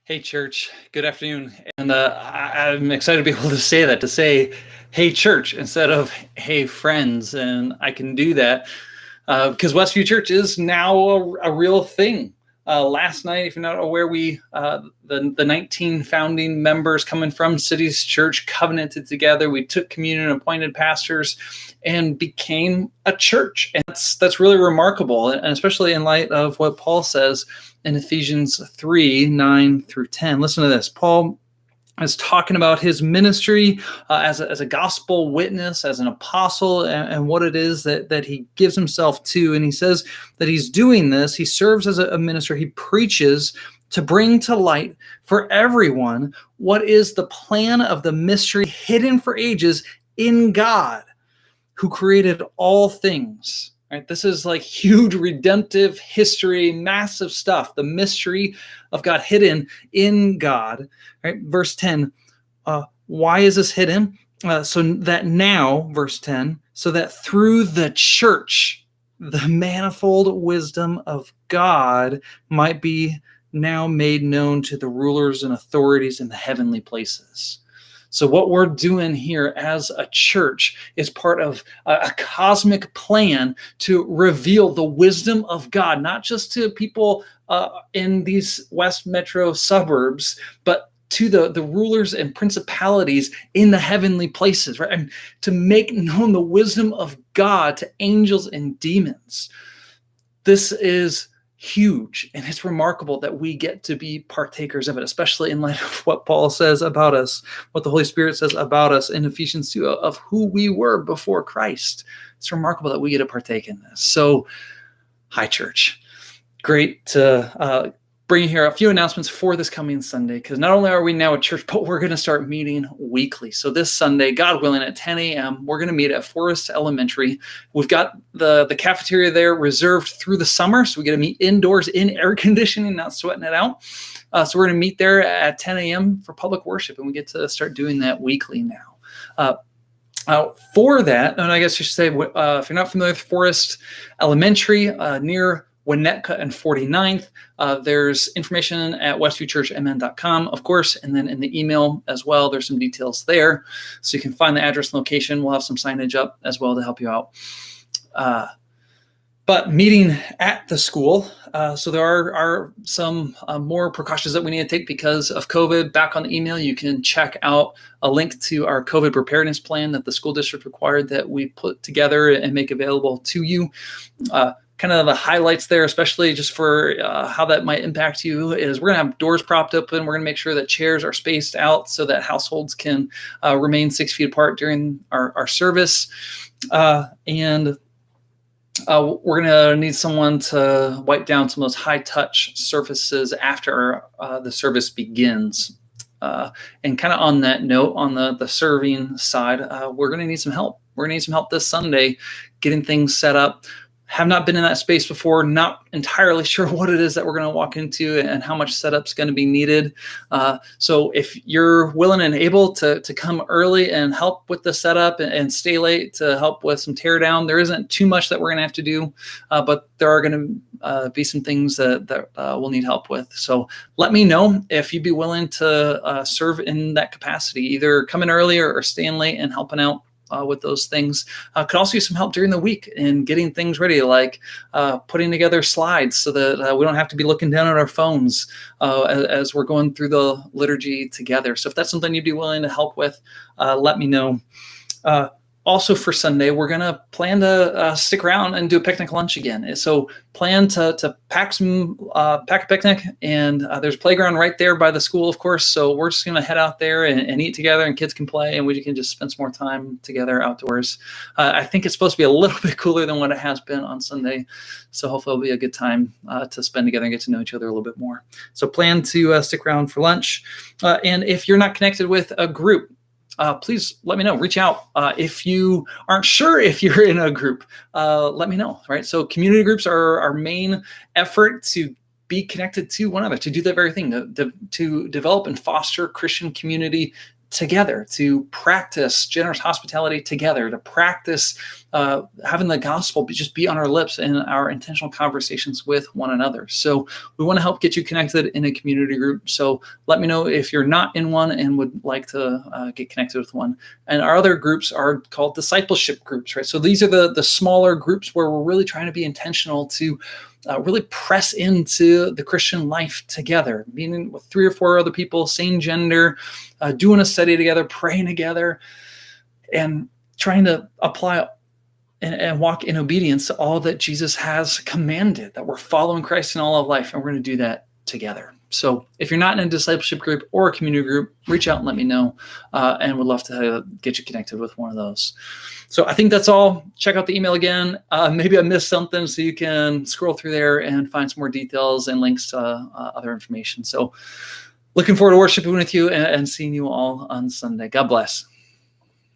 Hey, church. Good afternoon. And I'm excited to be able to say that, to say, hey, church, instead of, hey, friends. And I can do that because Westview Church is now a real thing. Last night, if you're not aware, the 19 founding members coming from Cities Church covenanted together. We took communion, appointed pastors, and became a church. And that's really remarkable, and especially in light of what Paul says in Ephesians 3:9-10. Listen to this. Paul is talking about his ministry as a gospel witness, as an apostle, and what it is that he gives himself to. And he says that he's doing this. He serves as a minister. He preaches to bring to light for everyone what is the plan of the mystery hidden for ages in God, who created all things. Right? This is like huge redemptive history, massive stuff. The mystery of God hidden in God. Right? Verse 10, why is this hidden? So that now, verse 10, so that through the church, the manifold wisdom of God might be now made known to the rulers and authorities in the heavenly places. So what we're doing here as a church is part of a cosmic plan to reveal the wisdom of God, not just to people in these West Metro suburbs, but to the rulers and principalities in the heavenly places, right? And to make known the wisdom of God to angels and demons. This is huge, and it's remarkable that we get to be partakers of it, especially in light of what Paul says about us, what the Holy Spirit says about us in Ephesians 2 of who we were before Christ. It's remarkable that we get to partake in this. So, hi, church. Great to bring you here a few announcements for this coming Sunday, because not only are we now a church, but we're going to start meeting weekly. So this Sunday, God willing, at 10 a.m., we're going to meet at Forest Elementary. We've got the cafeteria there reserved through the summer, so we get to meet indoors in air conditioning, not sweating it out. So we're going to meet there at 10 a.m. for public worship, and we get to start doing that weekly now. For that, and I guess you should say, if you're not familiar with Forest Elementary, near Winnetka and 49th. There's information at westviewchurchmn.com, of course, and then in the email as well, there's some details there. So you can find the address and location. We'll have some signage up as well to help you out. But meeting at the school, so there are some more precautions that we need to take because of COVID. Back on the email, you can check out a link to our COVID preparedness plan that the school district required that we put together and make available to you. Kind of the highlights there, especially just for how that might impact you, is we're going to have doors propped open. We're going to make sure that chairs are spaced out so that households can remain 6 feet apart during our service. And we're going to need someone to wipe down some of those high-touch surfaces after the service begins. And kind of on that note, on the serving side, we're going to need some help. We're going to need some help this Sunday getting things set up. Have not been in that space before, not entirely sure what it is that we're going to walk into and how much setup's going to be needed. So if you're willing and able to come early and help with the setup and stay late to help with some tear down, there isn't too much that we're going to have to do, but there are going to be some things that we'll need help with. So let me know if you'd be willing to serve in that capacity, either coming early or staying late and helping out with those things. Could also use some help during the week in getting things ready, like putting together slides so that we don't have to be looking down at our phones as we're going through the liturgy together. So if that's something you'd be willing to help with, let me know. Also for Sunday, we're going to plan to stick around and do a picnic lunch again. So plan to pack a picnic, and there's a playground right there by the school, of course. So we're just going to head out there and eat together, and kids can play, and we can just spend some more time together outdoors. I think it's supposed to be a little bit cooler than what it has been on Sunday. So hopefully it'll be a good time to spend together and get to know each other a little bit more. So plan to stick around for lunch. And if you're not connected with a group, please let me know. Reach out. If you aren't sure if you're in a group, let me know, right? So community groups are our main effort to be connected to one another, to do that very thing, to develop and foster Christian community together, to practice generous hospitality together, to practice having the gospel just be on our lips in our intentional conversations with one another. So we want to help get you connected in a community group. So let me know if you're not in one and would like to get connected with one. And our other groups are called discipleship groups, right? So these are the smaller groups where we're really trying to be intentional to really press into the Christian life together, meaning with 3 or 4 other people, same gender, doing a study together, praying together, and trying to apply and walk in obedience to all that Jesus has commanded, that we're following Christ in all of life, and we're going to do that together. So if you're not in a discipleship group or a community group, reach out and let me know, and would love to get you connected with one of those. So I think that's all. Check out the email again. Maybe I missed something, so you can scroll through there and find some more details and links to other information. So looking forward to worshiping with you and seeing you all on Sunday. God bless.